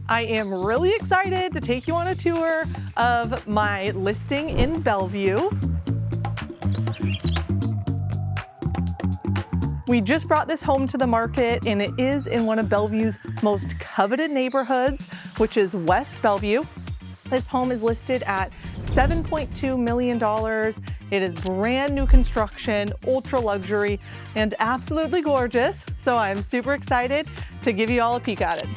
I am really excited to take you on a tour of my listing in Bellevue. We just brought this home to the market and it is in one of Bellevue's most coveted neighborhoods, which is West Bellevue. This home is listed at $7.2 million. It is brand new construction, ultra luxury, and absolutely gorgeous. So I'm super excited to give you all a peek at it.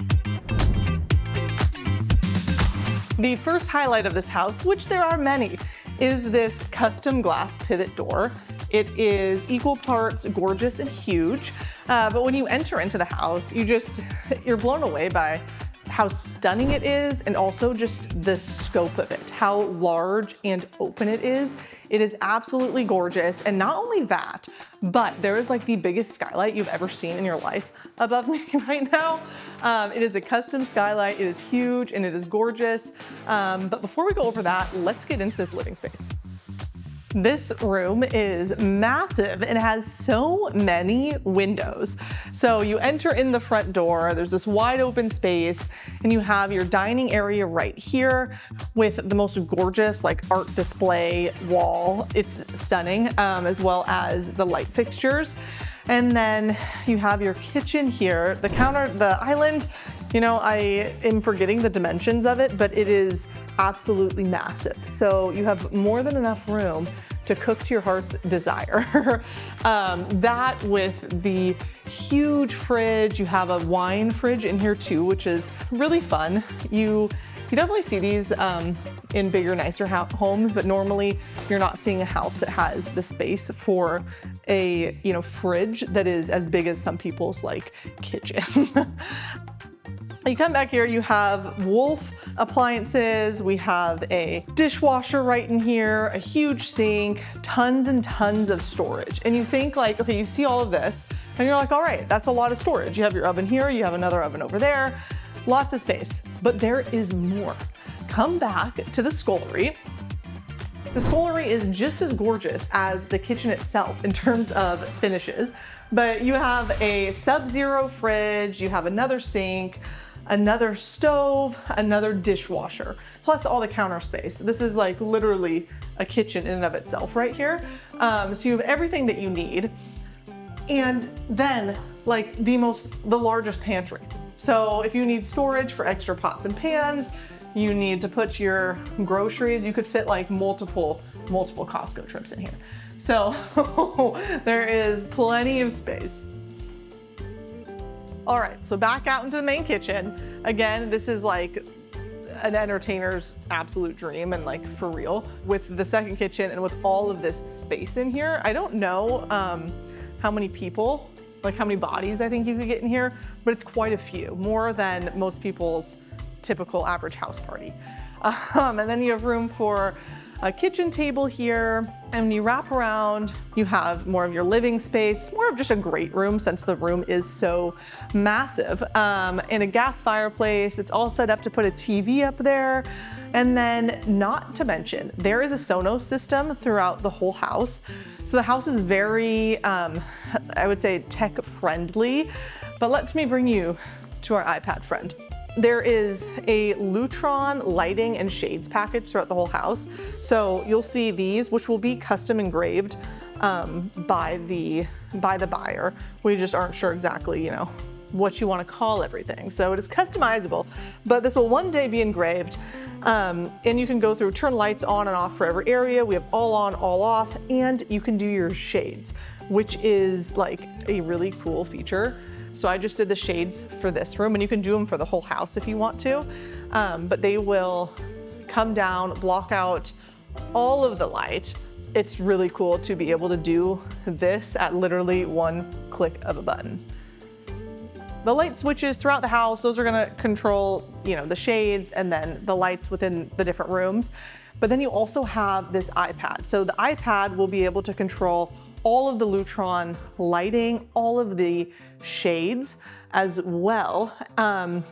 The first highlight of this house, which there are many, is this custom glass pivot door. It is equal parts gorgeous and huge, but when you enter into the house, you're blown away by how stunning it is and also just the scope of it, how large and open it is. It is absolutely gorgeous. And not only that, but there is like the biggest skylight you've ever seen in your life above me right now. It is a custom skylight. It is huge and it is gorgeous. But before we go over that, let's get into this living space. This room is massive and has so many windows. So you enter in the front door, there's this wide open space, and you have your dining area right here with the most gorgeous like art display wall. It's stunning, as well as the light fixtures. And then you have your kitchen here, the counter, the island. You know, I am forgetting the dimensions of it, but it is absolutely massive. So you have more than enough room to cook to your heart's desire. That with the huge fridge, you have a wine fridge in here too, which is really fun. You definitely see these in bigger, nicer homes, but normally you're not seeing a house that has the space for a fridge that is as big as some people's like kitchen. You come back here, you have Wolf appliances, we have a dishwasher right in here, a huge sink, tons and tons of storage. And you think like, okay, you see all of this and you're like, all right, that's a lot of storage. You have your oven here, you have another oven over there, lots of space, but there is more. Come back to the scullery. The scullery is just as gorgeous as the kitchen itself in terms of finishes, but you have a sub-zero fridge, you have another sink, another stove, another dishwasher, plus all the counter space. This is like literally a kitchen in and of itself right here. So you have everything that you need. And then like the largest pantry. So if you need storage for extra pots and pans, you need to put your groceries, you could fit like multiple Costco trips in here. So there is plenty of space. All right, so back out into the main kitchen. Again, this is like an entertainer's absolute dream and like for real. With the second kitchen and with all of this space in here, I don't know how many people, like how many bodies I think you could get in here, but it's quite a few, more than most people's typical average house party. And then you have room for a kitchen table here, and when you wrap around, you have more of your living space, more of just a great room since the room is so massive, and a gas fireplace. It's all set up to put a TV up there. And then not to mention, there is a Sonos system throughout the whole house. So the house is very, I would say tech friendly, but let me bring you to our iPad friend. There is a Lutron lighting and shades package throughout the whole house. So you'll see these, which will be custom engraved by the buyer. We just aren't sure exactly, what you want to call everything. So it is customizable, but this will one day be engraved. And you can go through, turn lights on and off for every area. We have all on, all off, and you can do your shades, which is like a really cool feature. So I just did the shades for this room, and you can do them for the whole house if you want to, but they will come down, block out all of the light. It's really cool to be able to do this at literally one click of a button. The light switches throughout the house, those are gonna control, the shades and then the lights within the different rooms. But then you also have this iPad. So the iPad will be able to control all of the Lutron lighting, all of the shades as well,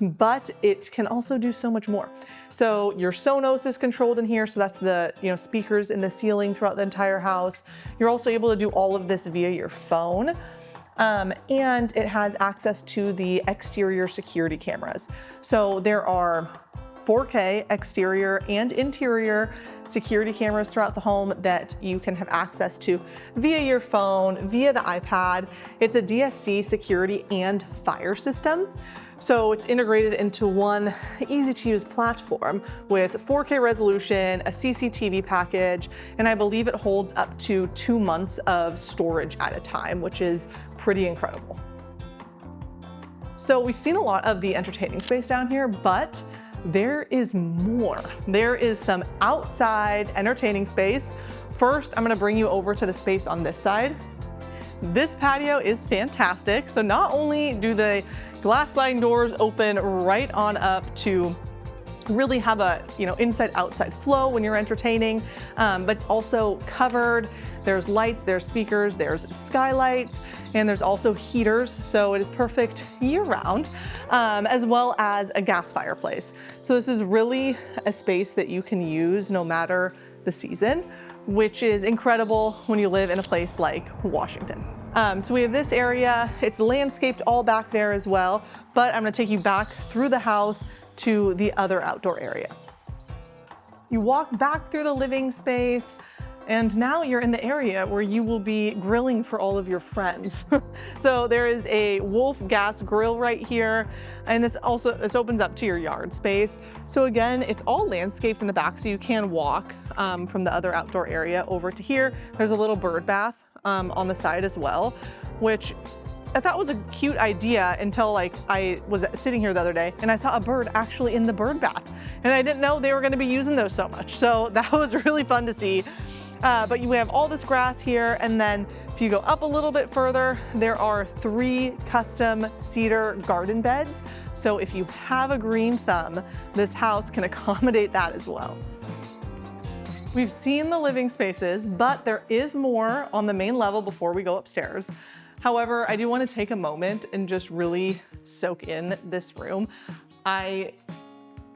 but it can also do so much more. So your Sonos is controlled in here, so that's the speakers in the ceiling throughout the entire house. You're also able to do all of this via your phone. and it has access to the exterior security cameras. So there are 4K exterior and interior security cameras throughout the home that you can have access to via your phone, via the iPad. It's a DSC security and fire system. So it's integrated into one easy to use platform with 4K resolution, a CCTV package, and I believe it holds up to 2 months of storage at a time, which is pretty incredible. So we've seen a lot of the entertaining space down here, but there is more. There is some outside entertaining space. First, I'm gonna bring you over to the space on this side. This patio is fantastic. So not only do the glass sliding doors open right on up to really have a inside-outside flow when you're entertaining, but it's also covered. There's lights, there's speakers, there's skylights, and there's also heaters, so it is perfect year-round, as well as a gas fireplace. So this is really a space that you can use no matter the season, which is incredible when you live in a place like Washington. So we have this area, it's landscaped all back there as well, but I'm gonna take you back through the house to the other outdoor area. You walk back through the living space, and now you're in the area where you will be grilling for all of your friends. So there is a Wolf gas grill right here, and this opens up to your yard space. So again, it's all landscaped in the back, so you can walk from the other outdoor area over to here. There's a little bird bath on the side as well, which I thought was a cute idea until I was sitting here the other day and I saw a bird actually in the bird bath, and I didn't know they were going to be using those so much. So that was really fun to see. But you have all this grass here, and then if you go up a little bit further, there are 3 custom cedar garden beds. So if you have a green thumb, this house can accommodate that as well. We've seen the living spaces, but there is more on the main level before we go upstairs. However, I do want to take a moment and just really soak in this room. I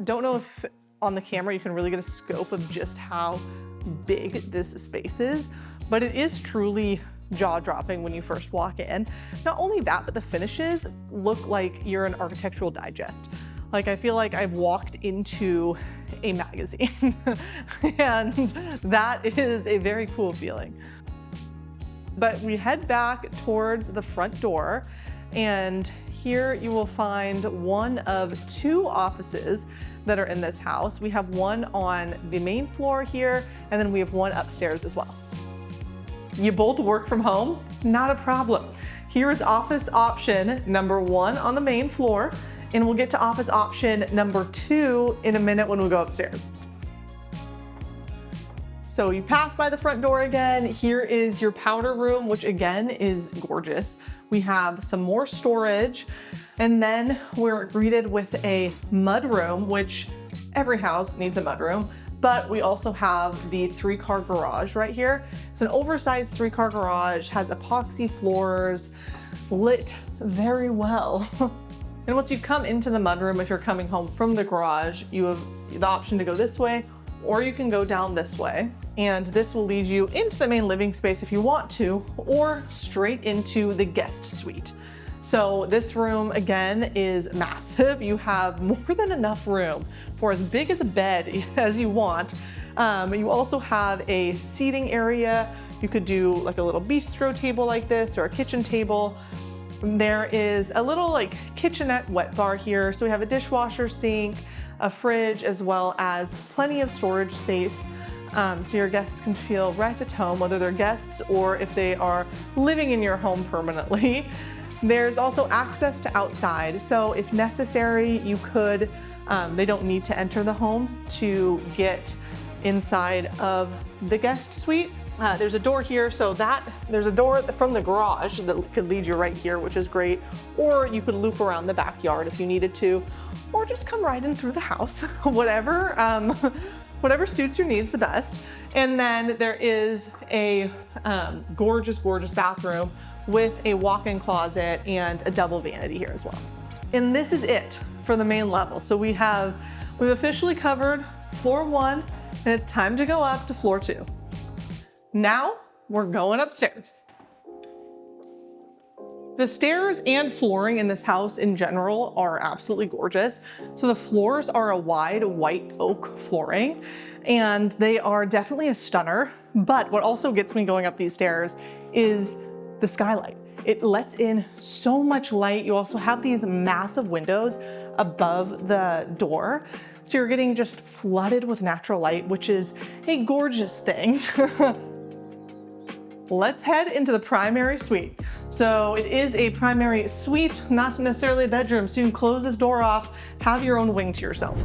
don't know if on the camera you can really get a scope of just how big this space is, but it is truly jaw-dropping when you first walk in. Not only that, but the finishes look like you're an Architectural Digest. I feel like I've walked into a magazine and that is a very cool feeling. But we head back towards the front door, and here you will find one of 2 offices that are in this house. We have one on the main floor here, and then we have one upstairs as well. You both work from home? Not a problem. Here's office option number 1 on the main floor, and we'll get to office option number 2 in a minute when we go upstairs. So you pass by the front door again. Here is your powder room, which again is gorgeous. We have some more storage, and then we're greeted with a mud room, which every house needs a mud room, but we also have the 3-car garage right here. It's an oversized 3-car garage, has epoxy floors, lit very well. And once you come into the mudroom, if you're coming home from the garage, you have the option to go this way, or you can go down this way. And this will lead you into the main living space if you want to, or straight into the guest suite. So this room again is massive. You have more than enough room for as big as a bed as you want. You also have a seating area. You could do like a little bistro table like this, or a kitchen table. There is a little kitchenette wet bar here. So we have a dishwasher, sink, a fridge, as well as plenty of storage space. So your guests can feel right at home, whether they're guests or if they are living in your home permanently. There's also access to outside. So if necessary, you could, they don't need to enter the home to get inside of the guest suite. There's a door here, so there's a door from the garage that could lead you right here, which is great. Or you could loop around the backyard if you needed to, or just come right in through the house, whatever suits your needs the best. And then there is a gorgeous, gorgeous bathroom with a walk-in closet and a double vanity here as well. And this is it for the main level. So we've officially covered floor 1, and it's time to go up to floor 2. Now we're going upstairs. The stairs and flooring in this house in general are absolutely gorgeous. So the floors are a wide white oak flooring, and they are definitely a stunner. But what also gets me going up these stairs is the skylight. It lets in so much light. You also have these massive windows above the door, so you're getting just flooded with natural light, which is a gorgeous thing. Let's head into the primary suite. So it is a primary suite, not necessarily a bedroom, so you can close this door off, have your own wing to yourself.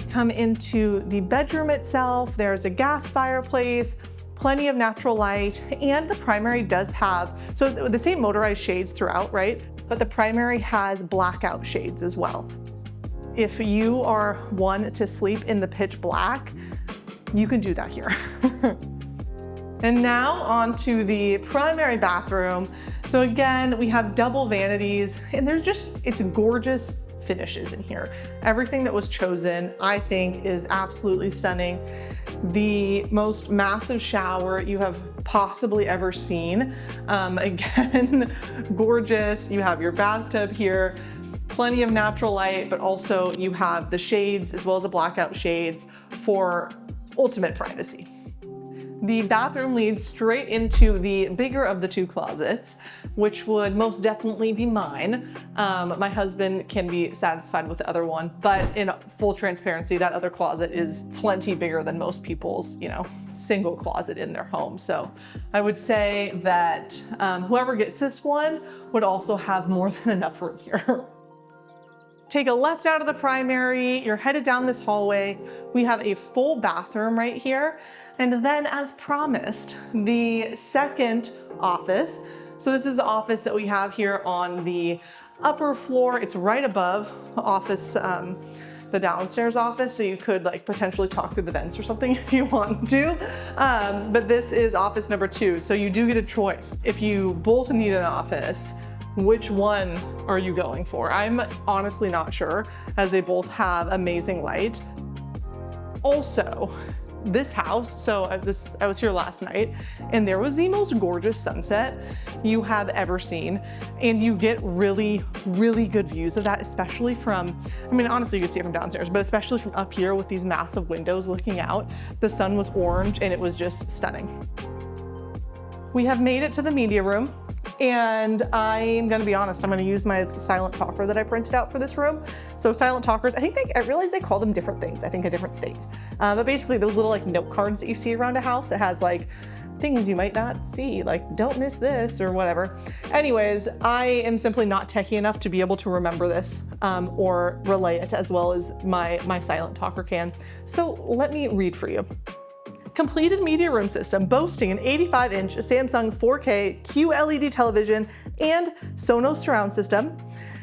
Come into the bedroom itself. There's a gas fireplace, plenty of natural light, and the primary does have, so the same motorized shades throughout, right? But the primary has blackout shades as well. If you are one to sleep in the pitch black, you can do that here. And now on to the primary bathroom. So again, we have double vanities, and it's gorgeous finishes in here. Everything that was chosen, I think, is absolutely stunning. The most massive shower you have possibly ever seen. Again, gorgeous. You have your bathtub here, plenty of natural light, but also you have the shades as well as the blackout shades for ultimate privacy. The bathroom leads straight into the bigger of the two closets, which would most definitely be mine. My husband can be satisfied with the other one, but in full transparency, that other closet is plenty bigger than most people's, single closet in their home. So I would say that whoever gets this one would also have more than enough room here. Take a left out of the primary, you're headed down this hallway. We have a full bathroom right here. And then, as promised, the second office. So this is the office that we have here on the upper floor. It's right above the office, the downstairs office. So you could potentially talk through the vents or something if you want to. But this is office number 2. So you do get a choice. If you both need an office, which one are you going for? I'm honestly not sure, as they both have amazing light. Also, this house, so I was here last night, and there was the most gorgeous sunset you have ever seen. And you get really, really good views of that, especially from, honestly, you could see it from downstairs, but especially from up here with these massive windows looking out. The sun was orange and it was just stunning. We have made it to the media room. And I'm gonna be honest, I'm gonna use my silent talker that I printed out for this room. So silent talkers, I realize they call them different things, I think in different states. But basically those little note cards that you see around a house that has things you might not see, don't miss this or whatever. Anyways, I am simply not techie enough to be able to remember this or relay it as well as my silent talker can. So let me read for you. Completed media room system boasting an 85-inch Samsung 4K QLED television and Sonos surround system.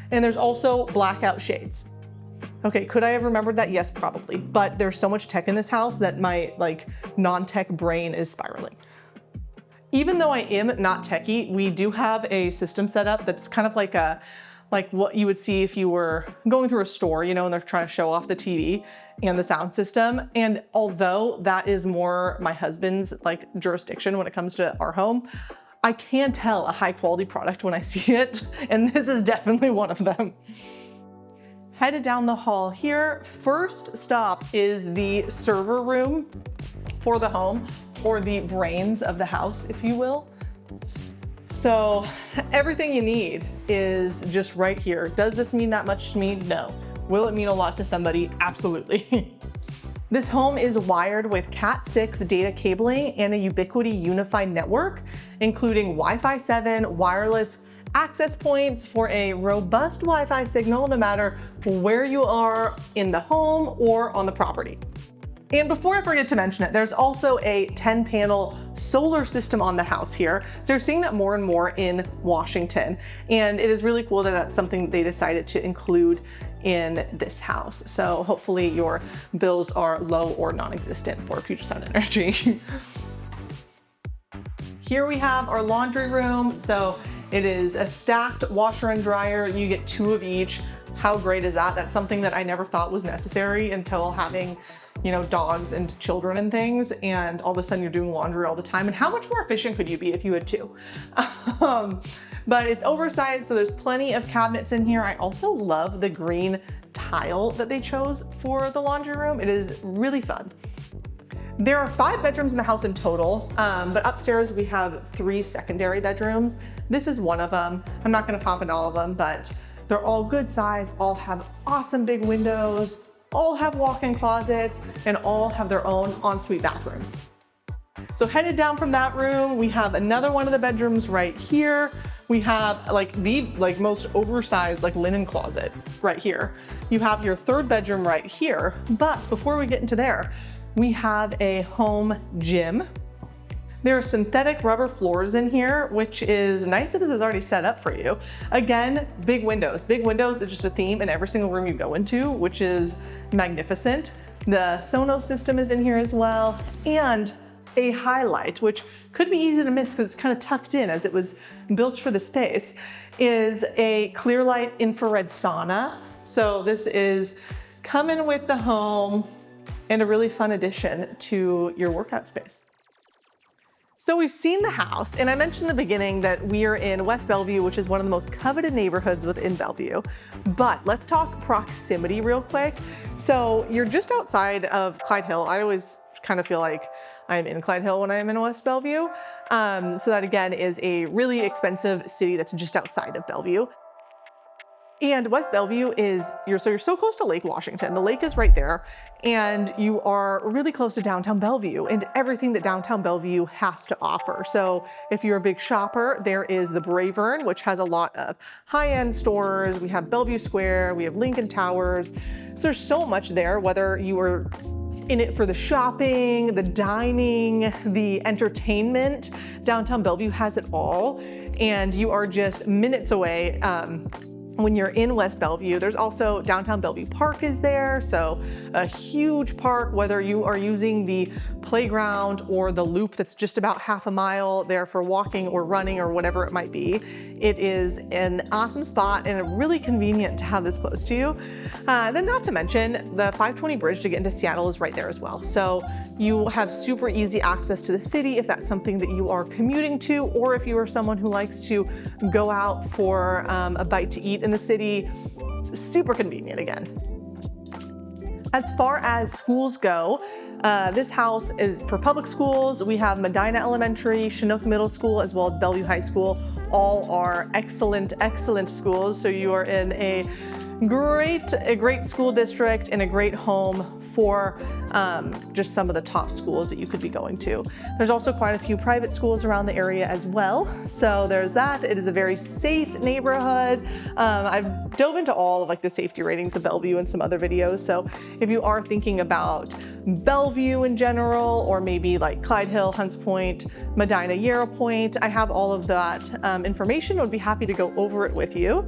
And there's also blackout shades. Okay, could I have remembered that? Yes, probably. But there's so much tech in this house that my non-tech brain is spiraling. Even though I am not techie, we do have a system set up that's kind of like what you would see if you were going through a store, and they're trying to show off the TV and the sound system. And although that is more my husband's jurisdiction when it comes to our home, I can tell a high quality product when I see it. And this is definitely one of them. Headed down the hall here. First stop is the server room for the home, or the brains of the house, if you will. So everything you need is just right here. Does this mean that much to me? No. Will it mean a lot to somebody? Absolutely. This home is wired with Cat 6 data cabling and a Ubiquiti unified network, including Wi-Fi 7 wireless access points for a robust Wi-Fi signal no matter where you are in the home or on the property. And before I forget to mention it, there's also a 10-panel solar system on the house here. So you're seeing that more and more in Washington. And it is really cool that that's something they decided to include in this house. So hopefully your bills are low or non-existent for Puget Sound Energy. Here we have our laundry room. So it is a stacked washer and dryer. You get 2 of each. How great is that? That's something that I never thought was necessary until having dogs and children and things, and all of a sudden you're doing laundry all the time. And how much more efficient could you be if you had 2? but it's oversized, so there's plenty of cabinets in here. I also love the green tile that they chose for the laundry room. It is really fun. There are 5 bedrooms in the house in total, but upstairs we have 3 secondary bedrooms. This is one of them. I'm not gonna pop into all of them, but they're all good size, all have awesome big windows, all have walk-in closets, and all have their own ensuite bathrooms. So headed down from that room, we have another one of the bedrooms right here. We have the most oversized linen closet right here. You have your 3rd bedroom right here, but before we get into there, we have a home gym. There are synthetic rubber floors in here, which is nice that this is already set up for you. Again, big windows. Big windows is just a theme in every single room you go into, which is magnificent. The Sonos system is in here as well, and a highlight, which could be easy to miss because it's kind of tucked in as it was built for the space, is a clear light infrared sauna. So this is coming with the home and a really fun addition to your workout space. So we've seen the house, and I mentioned in the beginning that we are in West Bellevue, which is one of the most coveted neighborhoods within Bellevue. But let's talk proximity real quick. So you're just outside of Clyde Hill. I always kind of feel like I'm in Clyde Hill when I'm in West Bellevue. So that again is a really expensive city that's just outside of Bellevue. And West Bellevue is, you're so close to Lake Washington. The lake is right there, and you are really close to downtown Bellevue and everything that downtown Bellevue has to offer. So if you're a big shopper, there is the Bravern, which has a lot of high-end stores. We have Bellevue Square, we have Lincoln Towers. So there's so much there, whether you are in it for the shopping, the dining, the entertainment. Downtown Bellevue has it all, and you are just minutes away when you're in West Bellevue. There's also downtown Bellevue Park is there, so a huge park, whether you are using the playground or the loop that's just about half a mile there for walking or running or whatever it might be. It is an awesome spot and really convenient to have this close to you. Then not to mention the 520 bridge to get into Seattle is right there as well. So you have super easy access to the city if that's something that you are commuting to, or if you are someone who likes to go out for a bite to eat in the city. Super convenient again. As far as schools go, this house is for public schools. We have Medina Elementary, Chinook Middle School, as well as Bellevue High School. All are excellent, excellent schools. So you are in a great school district and a great home for just some of the top schools that you could be going to. There's also quite a few private schools around the area as well. So there's that. It is a very safe neighborhood. I've dove into all of the safety ratings of Bellevue in some other videos. So if you are thinking about Bellevue in general, or maybe Clyde Hill, Hunts Point, Medina, Yarrow Point, I have all of that information. I would be happy to go over it with you.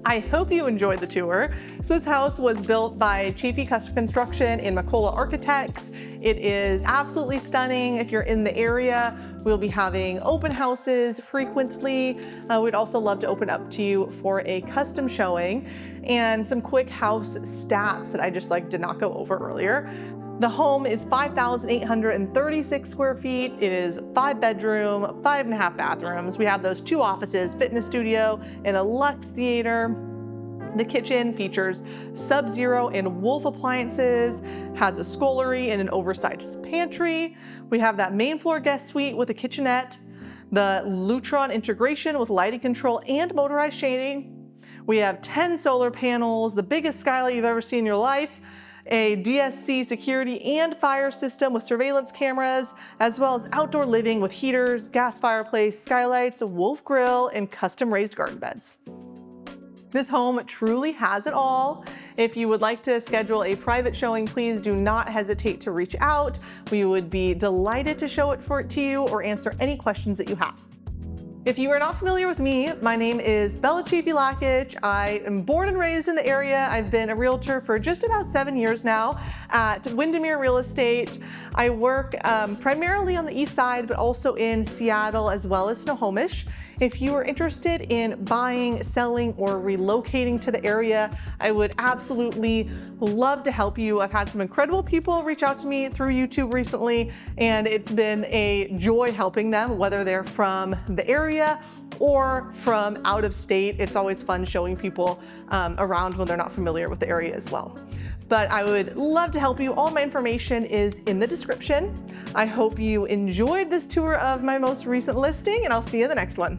I hope you enjoyed the tour. So this house was built by Chaffey Custom Construction and McCullough Architects. It is absolutely stunning. If you're in the area, we'll be having open houses frequently. We'd also love to open up to you for a custom showing and some quick house stats that I just did not go over earlier. The home is 5,836 square feet. It is 5 bedroom, 5.5 bathrooms. We have those 2 offices, fitness studio, and a luxe theater. The kitchen features Sub-Zero and Wolf appliances, has a scullery and an oversized pantry. We have that main floor guest suite with a kitchenette, the Lutron integration with lighting control and motorized shading. We have 10 solar panels, the biggest skylight you've ever seen in your life, a DSC security and fire system with surveillance cameras, as well as outdoor living with heaters, gas fireplace, skylights, a Wolf grill, and custom raised garden beds. This home truly has it all. If you would like to schedule a private showing, please do not hesitate to reach out. We would be delighted to show it to you or answer any questions that you have. If you are not familiar with me, my name is Bella Chaffey-Lakich. I am born and raised in the area. I've been a realtor for just about 7 years now at Windermere Real Estate. I work primarily on the east side, but also in Seattle as well as Snohomish. If you are interested in buying, selling, or relocating to the area, I would absolutely love to help you. I've had some incredible people reach out to me through YouTube recently, and it's been a joy helping them, whether they're from the area or from out of state. It's always fun showing people around when they're not familiar with the area as well. But I would love to help you. All my information is in the description. I hope you enjoyed this tour of my most recent listing, and I'll see you in the next one.